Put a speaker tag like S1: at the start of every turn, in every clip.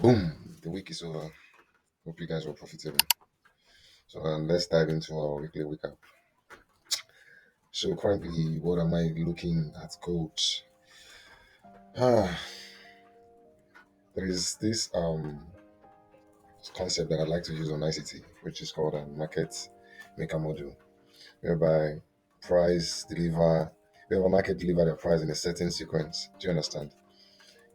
S1: Boom, the week is over. Hope you guys were profitable. So let's dive into our weekly recap. So currently, what am I looking at? Gold. Ah, there is this concept that I like to use on ICT, which is called a market maker model, whereby price deliver, where a market deliver their price in a certain sequence. Do you understand?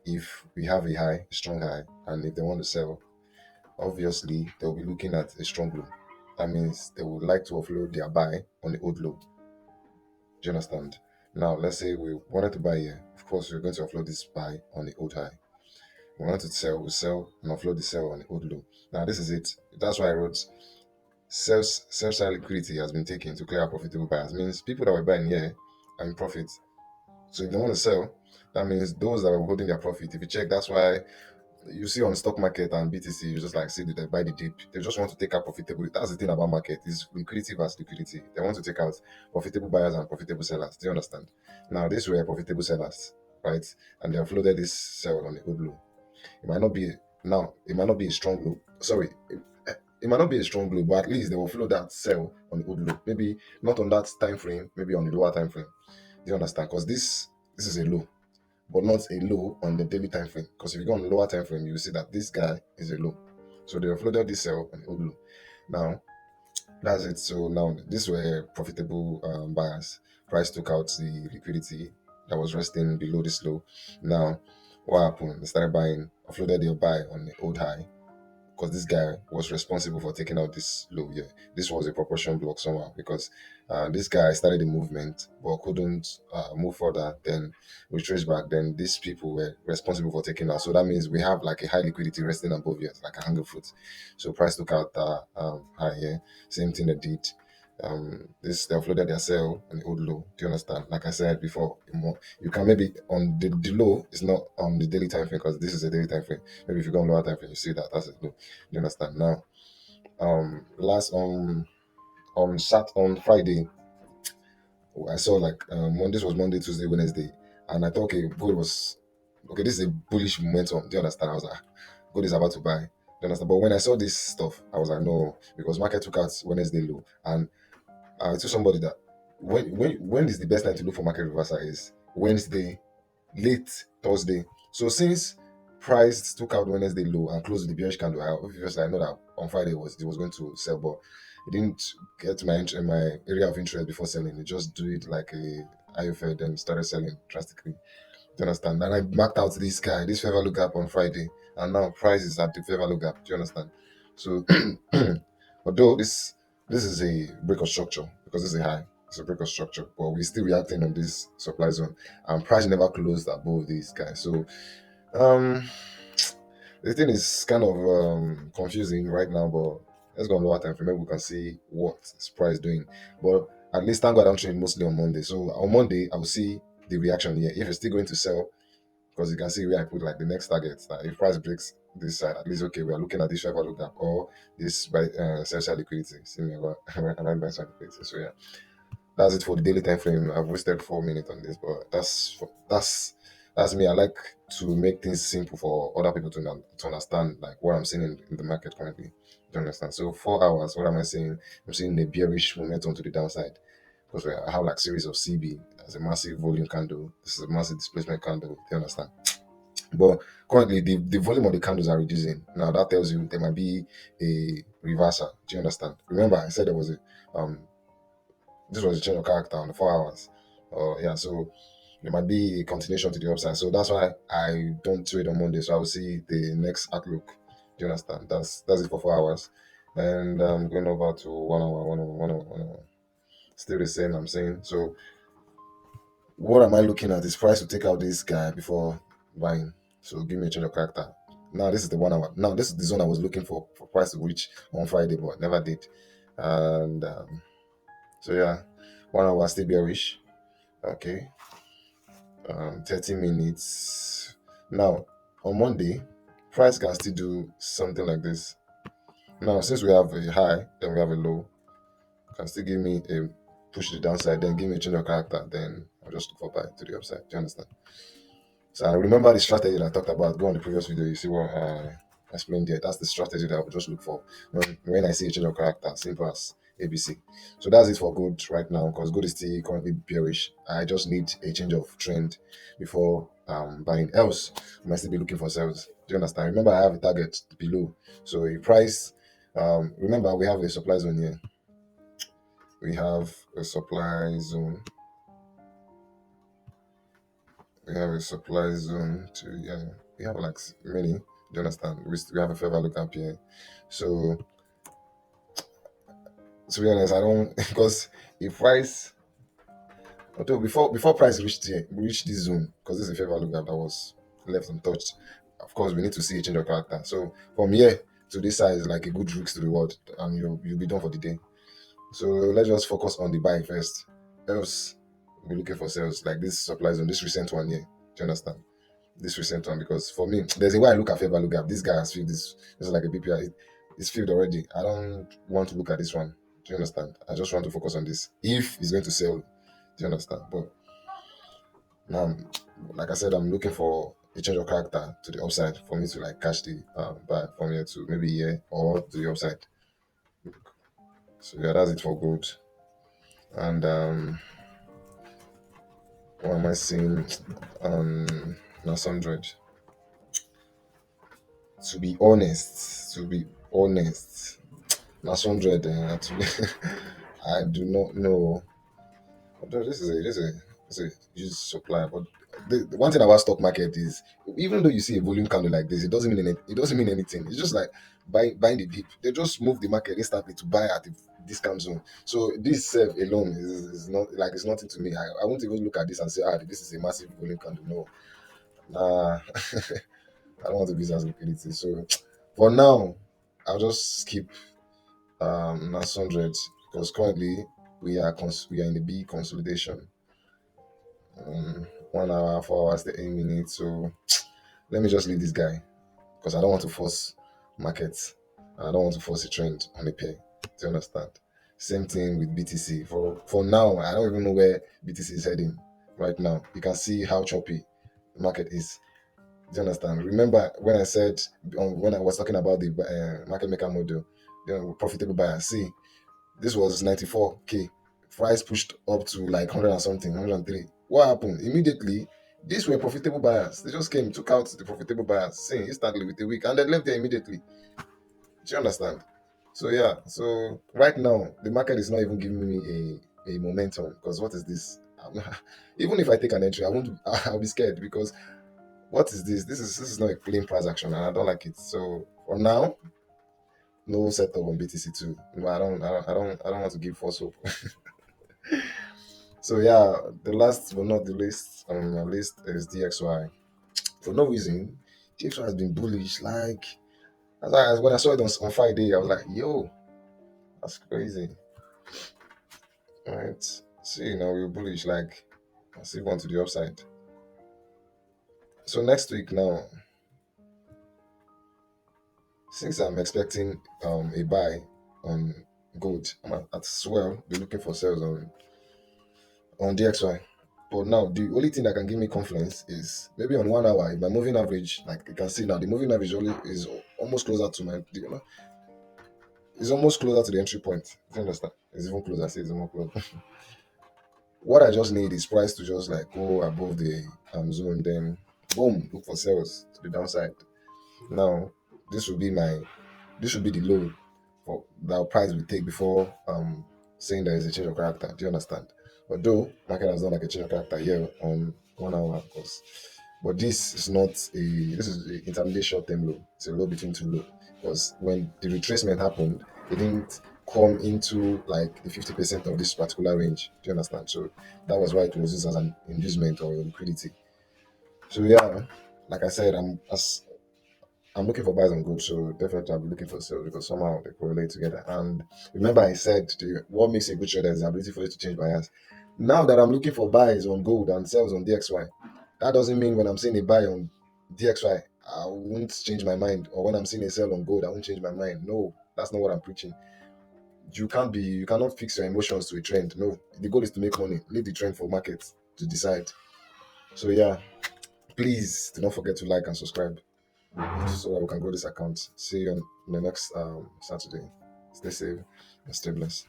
S1: If we have a high, a strong high, and if they want to sell, obviously they'll be looking at a strong low. That means they would like to offload their buy on the old low. Do you understand? Now, let's say we wanted to buy here. Of course, we're going to offload this buy on the old high. We wanted to sell, we sell and offload the sell on the old low. Now, this is it. That's why I wrote sell-side liquidity has been taken to clear out profitable buyers. Means people that were buying here are in profit. So if they want to sell, that means those that were holding their profit. If you check, that's why you see on stock market and BTC, you just like see that they buy the dip. They just want to take out profitable. That's the thing about market is liquidity versus liquidity. They want to take out profitable buyers and profitable sellers. Do you understand? Now these were profitable sellers, right? And they have loaded this sell on the old low. It might not be now. It might not be a strong low. Sorry. It might not be a strong low, but at least they will flow that sell on the old low. Maybe not on that time frame, maybe on the lower time frame. Do you understand? Because this is a low, but not a low on the daily time frame. Because if you go on the lower time frame, you will see that this guy is a low. So they offloaded this sell on the old low. Now that's it. So now these were profitable buyers. Price took out the liquidity that was resting below this low. Now what happened? They started buying, offloaded their buy on the old high because this guy was responsible for taking out this low here. This was a proportion block somehow because this guy started the movement but couldn't move further. Then we traced back. Then these people were responsible for taking out. So that means we have like a high liquidity resting above here, like a hanging fruit. So price took out high here. Same thing they did. This they offloaded their sell on the old low. Do you understand? Like I said before, you can maybe on the low is not on the daily time frame because this is a daily time frame. Maybe if you go on lower time frame, you see that that's a low. You understand now? Last on Friday, I saw like Monday was Monday, Tuesday, Wednesday, and I thought okay, gold was okay. This is a bullish momentum. Do you understand? I was like, gold is about to buy. Do you understand? But when I saw this stuff, I was like, no, because market took out Wednesday low, and I told somebody that when is the best time to look for market reversal is Wednesday, late Thursday. So since price took out Wednesday low and closed with the bearish candle, obviously I know that on Friday it was going to sell, but it didn't get my area of interest before selling. It just do it like a IFA, then started selling drastically. Do you understand? And I marked out this guy, this fair value gap on Friday, and now price is at the fair value gap. Do you understand? So although this is a break of structure because it's a high, it's a break of structure, but we're still reacting on this supply zone, and price never closed above these guys. So um, the thing is kind of confusing right now, but let's go on lower time frame. Maybe we can see what is price doing. But at least thank God I'm trading mostly on Monday. So on Monday I will see the reaction here. If it's still going to sell, because you can see where I put like the next target. That if price breaks this side, at least okay, we are looking at this fair value gap or this by sell-side liquidity. See me about around by side liquidity. So yeah, that's it for the daily time frame. I've wasted 4 minutes on this, but that's me. I like to make things simple for other people to understand like what I'm seeing in the market currently. Do you understand? So 4 hours, what am I saying? I'm seeing a bearish momentum to the downside because I have like series of CB. There's a massive volume candle. This is a massive displacement candle. Do you understand? But currently, the volume of the candles are reducing. Now that tells you there might be a reversal. Do you understand? Remember, I said there was a this was a change of character on the 4 hours. Yeah, so there might be a continuation to the upside. So that's why I don't trade on Monday. So I will see the next outlook. Do you understand? That's it for 4 hours. And going over to 1 hour, 1 hour, 1 hour, 1 hour. Still the same. I'm saying so. What am I looking at? Is price to take out this guy before buying. So give me a change of character. Now this is the 1 hour. Now this is the zone I was looking for price to reach on Friday, but never did. And so yeah, 1 hour still bearish. Okay, 30 minutes. Now on Monday, price can still do something like this. Now since we have a high, then we have a low. Can still give me a push to the downside, then give me a change of character. Then I'll just look for buy to the upside. Do you understand? So I remember the strategy that I talked about. Go on the previous video, you see what explained here. That's the strategy that I would just look for when I see a change of character, simple as ABC. So that's it for gold right now because gold is still currently bearish. I just need a change of trend before buying. Else, I might still be looking for sales. Do you understand? Remember, I have a target below. So a price. Remember, we have a supply zone here. We have a supply zone. We have a supply zone to, yeah. We have like many. Do you understand? We have a fair value gap here. So to be honest, I don't because if price, although before price reached this zone, because this is a fair value gap that was left untouched. Of course, we need to see a change of character. So from here to this side is like a good risk to reward, and you'll be done for the day. So let's just focus on the buy first. Else, we're looking for sales like this supply zone, this recent one here. Do you understand? This recent one, because for me, there's a way I look at fair value gap. This guy has filled this. This is like a BPI. It's filled already. I don't want to look at this one. Do you understand? I just want to focus on this. If it's going to sell, do you understand? But now, like I said, I'm looking for a change of character to the upside for me to like catch the buy from here to maybe here or to the upside. So yeah, that's it for gold. And what am I seeing? NAS100. To be honest, NAS100. I do not know. Although this is a huge supply, but the one thing about stock market is even though you see a volume candle like this, it doesn't mean anything. It's just like buying the dip. They just move the market instantly to buy at the discount zone. So this self alone is not like it's nothing to me. I won't even look at this and say, this is a massive volume candle. No, nah, I don't want to be as liquidity. So for now, I'll just skip NAS100 because currently we are in the B consolidation. 1 hour, 4 hours, 8 minutes. So let me just leave this guy because I don't want to force markets and I don't want to force a trend on a pair. Do you understand? Same thing with BTC. For now, I don't even know where BTC is heading right now. You can see how choppy the market is. Do you understand? Remember when I said when I was talking about the market maker model, profitable buyer. See, this was 94K. Price pushed up to like 100 and something, 103. What happened? Immediately, these were profitable buyers. They just came, took out the profitable buyers, saying instantly with a week, and they left there immediately. Do you understand? So yeah, so right now the market is not even giving me a momentum because what is this? Even if I take an entry, I won't. I'll be scared because what is this? This is not a clean price action, and I don't like it. So for now, no setup on BTC too. No, I don't want to give false hope. So yeah, the last but not the least on my list is DXY. For no reason, DXY has been bullish. Like when I saw it on Friday, I was like, yo, that's crazy. All right. See now we're bullish, like let's see one to the upside. So next week now, since I'm expecting a buy on gold, I'm as well be looking for sales on DXY. But now the only thing that can give me confidence is maybe on 1 hour, if my moving average, like you can see now, the moving average only is almost closer to it's almost closer to the entry point. Do you understand? It's even closer. I say it's more close. What I just need is price to just like go above the zone, then boom, look for sales to the downside. Now, this will be my this should be the low for that price we take before saying there is a change of character. Do you understand? Although market has done like a change of character here on 1 hour, of course. But this is an intermediate short term low. It's a low between two low. Because when the retracement happened, it didn't come into like the 50% of this particular range. Do you understand? So that was why it was used as an inducement or liquidity. So yeah, like I said, I'm looking for buys on gold, so definitely I'll be looking for sales because somehow they correlate together. And remember, I said what makes a good trader is the ability for you to change bias. Now that I'm looking for buys on gold and sells on DXY, that doesn't mean when I'm seeing a buy on DXY, I won't change my mind, or when I'm seeing a sell on gold, I won't change my mind. No, that's not what I'm preaching. You cannot fix your emotions to a trend. No, the goal is to make money. Leave the trend for markets to decide. So yeah, please do not forget to like and subscribe. so that we can grow this account. See you on the next Saturday. Stay safe and stay blessed.